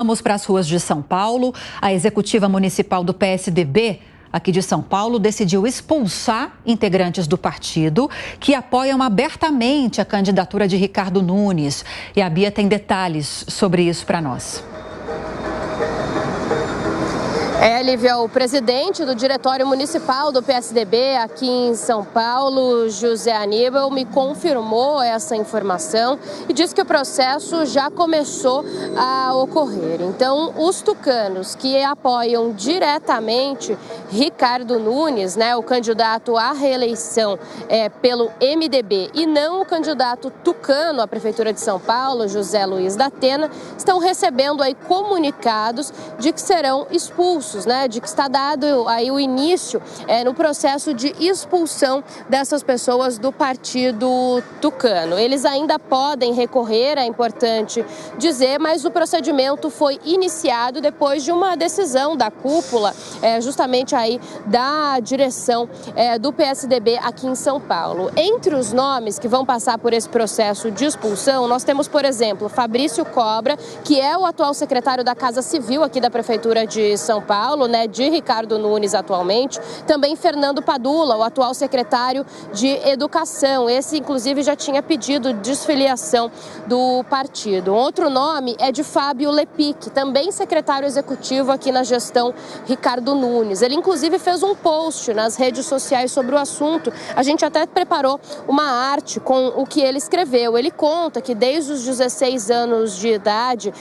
Vamos para as ruas de São Paulo. A executiva municipal do PSDB, aqui de São Paulo, decidiu expulsar integrantes do partido que apoiam abertamente a candidatura de Ricardo Nunes. E a Bia tem detalhes sobre isso para nós. Lívia, o presidente do Diretório Municipal do PSDB aqui em São Paulo, José Aníbal, me confirmou essa informação e disse que o processo já começou a ocorrer. Então, os tucanos que apoiam diretamente Ricardo Nunes, o candidato à reeleição pelo MDB, e não o candidato tucano à Prefeitura de São Paulo, José Luiz da Atena, estão recebendo aí comunicados de que serão expulsos, de que está dado aí o início no processo de expulsão dessas pessoas do partido tucano. Eles ainda podem recorrer, é importante dizer, mas o procedimento foi iniciado depois de uma decisão da cúpula, justamente aí da direção do PSDB aqui em São Paulo. Entre os nomes que vão passar por esse processo de expulsão, nós temos, por exemplo, Fabrício Cobra, que é o atual secretário da Casa Civil aqui da Prefeitura de São Paulo, de Ricardo Nunes atualmente. Também Fernando Padula, o atual secretário de Educação. Esse, inclusive, já tinha pedido desfiliação do partido. Outro nome é de Fábio Lepic, também secretário executivo aqui na gestão Ricardo Nunes. Ele, inclusive, fez um post nas redes sociais sobre o assunto. A gente até preparou uma arte com o que ele escreveu. Ele conta que desde os 16 anos de idade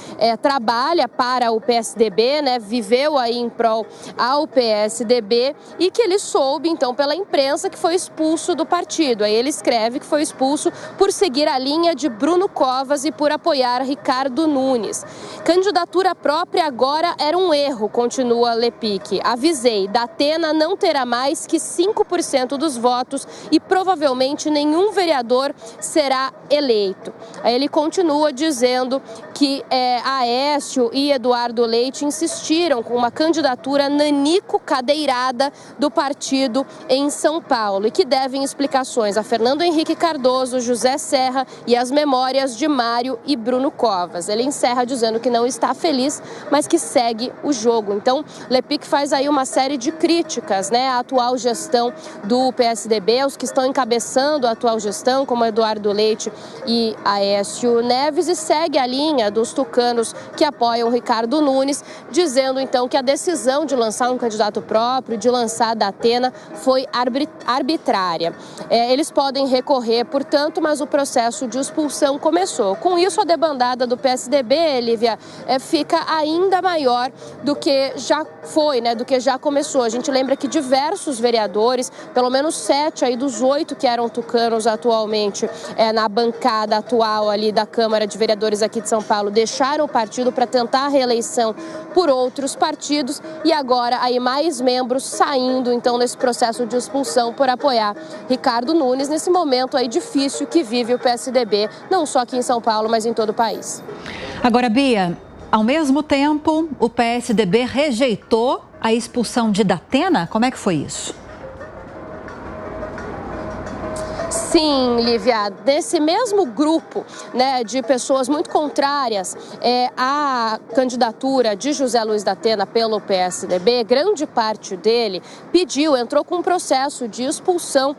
trabalha para o PSDB, viveu aí em prol ao PSDB e que ele soube, então, pela imprensa que foi expulso do partido. Aí ele escreve que foi expulso por seguir a linha de Bruno Covas e por apoiar Ricardo Nunes. Candidatura própria agora era um erro, continua Lepic. Avisei, da Atena não terá mais que 5% dos votos e provavelmente nenhum vereador será eleito. Aí ele continua dizendo que Aécio e Eduardo Leite insistiram com uma candidatura nanico-cadeirada do partido em São Paulo e que devem explicações a Fernando Henrique Cardoso, José Serra e as memórias de Mário e Bruno Covas. Ele encerra dizendo que não está feliz, mas que segue o jogo. Então, Lepic faz aí uma série de críticas, à atual gestão do PSDB, os que estão encabeçando a atual gestão, como Eduardo Leite e Aécio Neves, e segue a linha dos tucanos que apoiam Ricardo Nunes, dizendo então que a decisão de lançar um candidato próprio, de lançar a da Atena, foi arbitrária. Eles podem recorrer, portanto, mas o processo de expulsão começou. Com isso, a debandada do PSDB, Lívia, fica ainda maior do que já foi, do que já começou. A gente lembra que diversos vereadores, pelo menos 7 aí dos 8 que eram tucanos atualmente na bancada atual ali da Câmara de Vereadores aqui de São Paulo, deixaram o partido para tentar a reeleição por outros partidos e agora aí mais membros saindo então nesse processo de expulsão por apoiar Ricardo Nunes nesse momento aí difícil que vive o PSDB, não só aqui em São Paulo, mas em todo o país. Agora, Bia, ao mesmo tempo, o PSDB rejeitou a expulsão de da Atena? Como é que foi isso? Sim, Lívia, desse mesmo grupo de pessoas muito contrárias à candidatura de José Luiz da Atena pelo PSDB, grande parte dele entrou com um processo de expulsão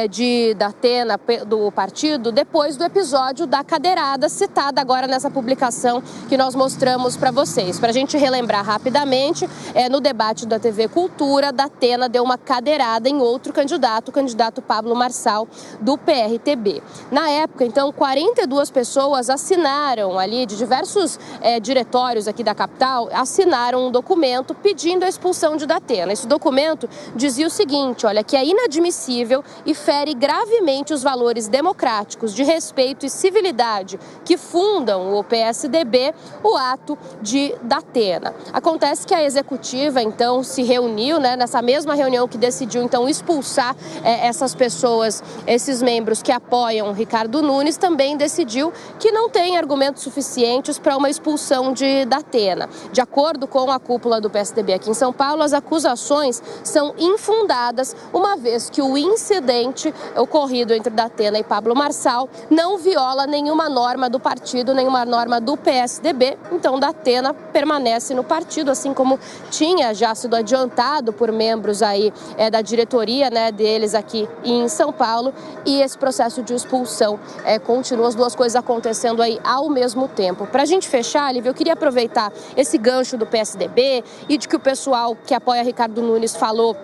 de da Atena do partido depois do episódio da cadeirada citada agora nessa publicação que nós mostramos para vocês. Para a gente relembrar rapidamente, no debate da TV Cultura, da Atena deu uma cadeirada em outro candidato, o candidato Pablo Marçal, do PRTB. Na época, então, 42 pessoas assinaram ali, de diversos diretórios aqui da capital, assinaram um documento pedindo a expulsão de da Atena. Esse documento dizia o seguinte, olha, que é inadmissível e fere gravemente os valores democráticos de respeito e civilidade que fundam o PSDB, o ato de da Atena. Acontece que a executiva, então, se reuniu, nessa mesma reunião que decidiu, então, expulsar essas pessoas, esses membros que apoiam Ricardo Nunes também decidiu que não tem argumentos suficientes para uma expulsão de Datena. De acordo com a cúpula do PSDB aqui em São Paulo, as acusações são infundadas, uma vez que o incidente ocorrido entre Datena e Pablo Marçal não viola nenhuma norma do partido, nenhuma norma do PSDB. Então, Datena permanece no partido, assim como tinha já sido adiantado por membros aí da diretoria, deles aqui em São Paulo, e esse processo de expulsão continua, as duas coisas acontecendo aí ao mesmo tempo. Para a gente fechar, Lívia, eu queria aproveitar esse gancho do PSDB e de que o pessoal que apoia Ricardo Nunes falou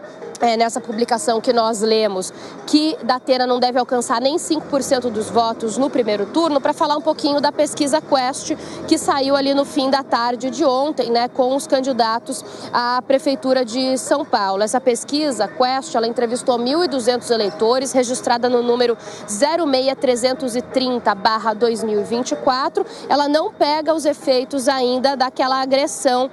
nessa publicação que nós lemos, que Datena não deve alcançar nem 5% dos votos no primeiro turno, para falar um pouquinho da pesquisa Quest, que saiu ali no fim da tarde de ontem, com os candidatos à Prefeitura de São Paulo. Essa pesquisa Quest, ela entrevistou 1.200 eleitores, registrada no número 06330/2024. Ela não pega os efeitos ainda daquela agressão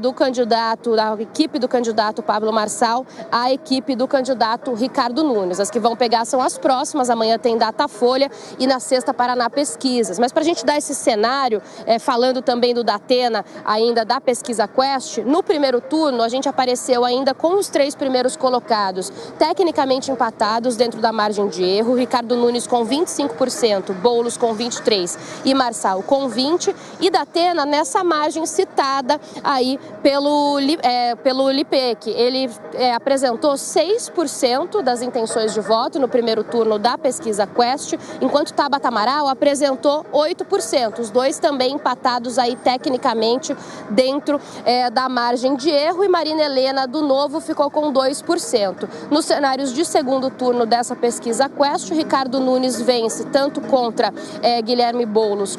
do candidato, da equipe do candidato Pablo Marçal à equipe do candidato Ricardo Nunes. As que vão pegar são as próximas, amanhã tem Datafolha e na sexta Paraná Pesquisas. Mas para a gente dar esse cenário, falando também do Datena, ainda da pesquisa Quest, no primeiro turno a gente apareceu ainda com os 3 primeiros colocados, tecnicamente empatados dentro da margem de erro, Ricardo Nunes com 25%, Boulos com 23% e Marçal com 20%, e Datena nessa margem citada aí pelo Lipec. Ele apresentou 6% das intenções de voto no primeiro turno da pesquisa Quest, enquanto Tabata Amaral apresentou 8%, os dois também empatados aí tecnicamente dentro da margem de erro, e Marina Helena do Novo ficou com 2%. Nos cenários de segundo turno dessa pesquisa Quest, Ricardo Nunes vence tanto contra Guilherme Boulos,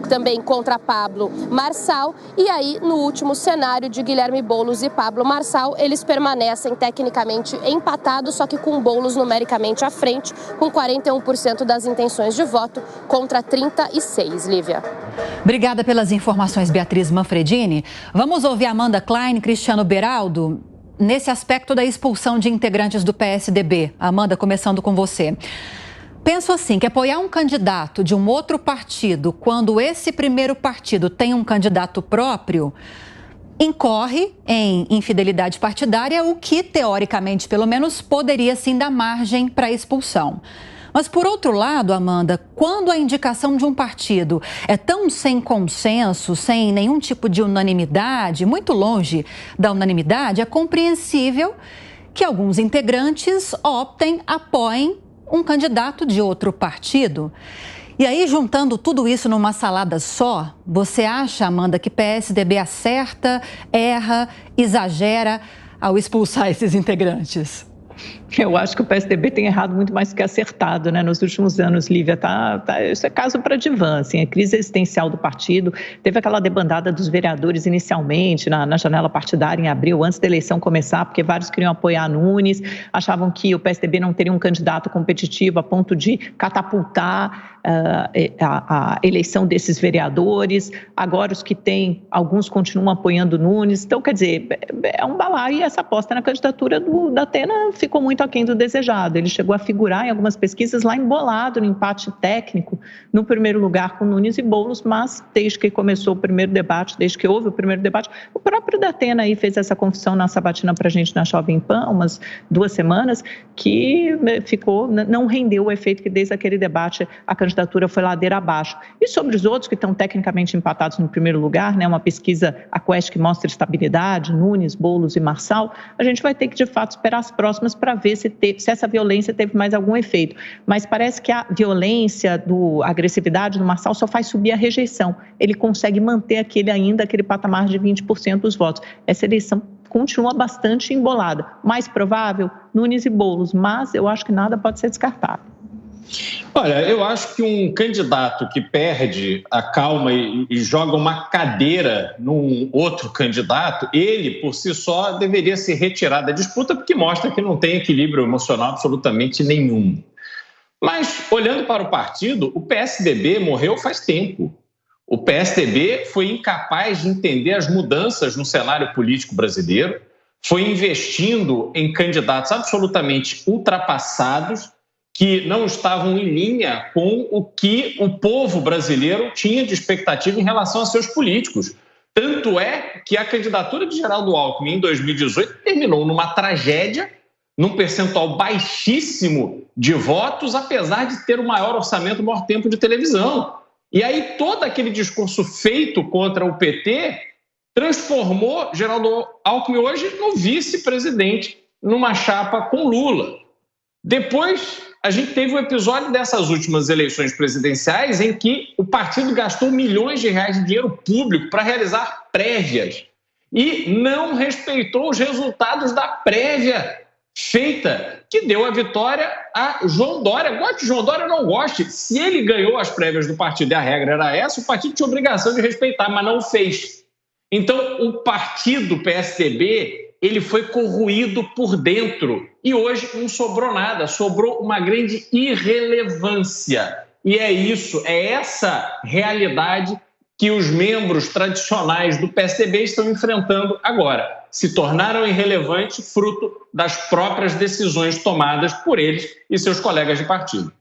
também contra Pablo Marçal, e aí no último cenário de Guilherme Boulos e Pablo Marçal, eles permanecem tecnicamente empatados, só que com Boulos numericamente à frente, com 41% das intenções de voto contra 36%, Lívia. Obrigada pelas informações, Beatriz Manfredini. Vamos ouvir Amanda Klein e Cristiano Beraldo nesse aspecto da expulsão de integrantes do PSDB. Amanda, começando com você. Penso assim, que apoiar um candidato de um outro partido quando esse primeiro partido tem um candidato próprio incorre em infidelidade partidária, o que, teoricamente, pelo menos, poderia sim dar margem para expulsão. Mas, por outro lado, Amanda, quando a indicação de um partido é tão sem consenso, sem nenhum tipo de unanimidade, muito longe da unanimidade, é compreensível que alguns integrantes apoiem um candidato de outro partido. E aí, juntando tudo isso numa salada só, você acha, Amanda, que PSDB acerta, erra, exagera ao expulsar esses integrantes? Eu acho que o PSDB tem errado muito mais do que acertado, nos últimos anos, Lívia. Isso é caso para divã, assim, a crise existencial do partido. Teve aquela debandada dos vereadores inicialmente, na janela partidária em abril, antes da eleição começar, porque vários queriam apoiar Nunes, achavam que o PSDB não teria um candidato competitivo a ponto de catapultar a eleição desses vereadores. Agora os que têm, alguns continuam apoiando Nunes. Então, quer dizer, é um balaio, e essa aposta na candidatura do Datena ficou muito aquém do desejado. Ele chegou a figurar em algumas pesquisas lá embolado no empate técnico, no primeiro lugar com Nunes e Boulos, mas desde que começou o primeiro debate, desde que houve o primeiro debate, o próprio Datena aí fez essa confissão na sabatina para a gente na Jovem Pan, umas 2 semanas, que não rendeu o efeito que desde aquele debate a candidatura foi ladeira abaixo. E sobre os outros que estão tecnicamente empatados no primeiro lugar, uma pesquisa, a Quest, que mostra estabilidade, Nunes, Boulos e Marçal, a gente vai ter que de fato esperar as próximas para ver se essa violência teve mais algum efeito. Mas parece que a violência, a agressividade do Marçal só faz subir a rejeição. Ele consegue manter aquele patamar de 20% dos votos. Essa eleição continua bastante embolada. Mais provável, Nunes e Boulos, mas eu acho que nada pode ser descartado. Olha, eu acho que um candidato que perde a calma e joga uma cadeira num outro candidato, ele, por si só, deveria se retirar da disputa, porque mostra que não tem equilíbrio emocional absolutamente nenhum. Mas, olhando para o partido, o PSDB morreu faz tempo. O PSDB foi incapaz de entender as mudanças no cenário político brasileiro, foi investindo em candidatos absolutamente ultrapassados, que não estavam em linha com o que o povo brasileiro tinha de expectativa em relação a seus políticos. Tanto é que a candidatura de Geraldo Alckmin em 2018 terminou numa tragédia, num percentual baixíssimo de votos, apesar de ter o maior orçamento, o maior tempo de televisão. E aí todo aquele discurso feito contra o PT transformou Geraldo Alckmin hoje no vice-presidente, numa chapa com Lula. Depois, a gente teve um episódio dessas últimas eleições presidenciais em que o partido gastou milhões de reais de dinheiro público para realizar prévias e não respeitou os resultados da prévia feita, que deu a vitória a João Dória. Goste de João Dória ou não goste, se ele ganhou as prévias do partido e a regra era essa, o partido tinha obrigação de respeitar, mas não o fez. Então, o partido PSDB, ele foi corroído por dentro e hoje não sobrou nada, sobrou uma grande irrelevância. E é isso, é essa realidade que os membros tradicionais do PSDB estão enfrentando agora. Se tornaram irrelevantes fruto das próprias decisões tomadas por eles e seus colegas de partido.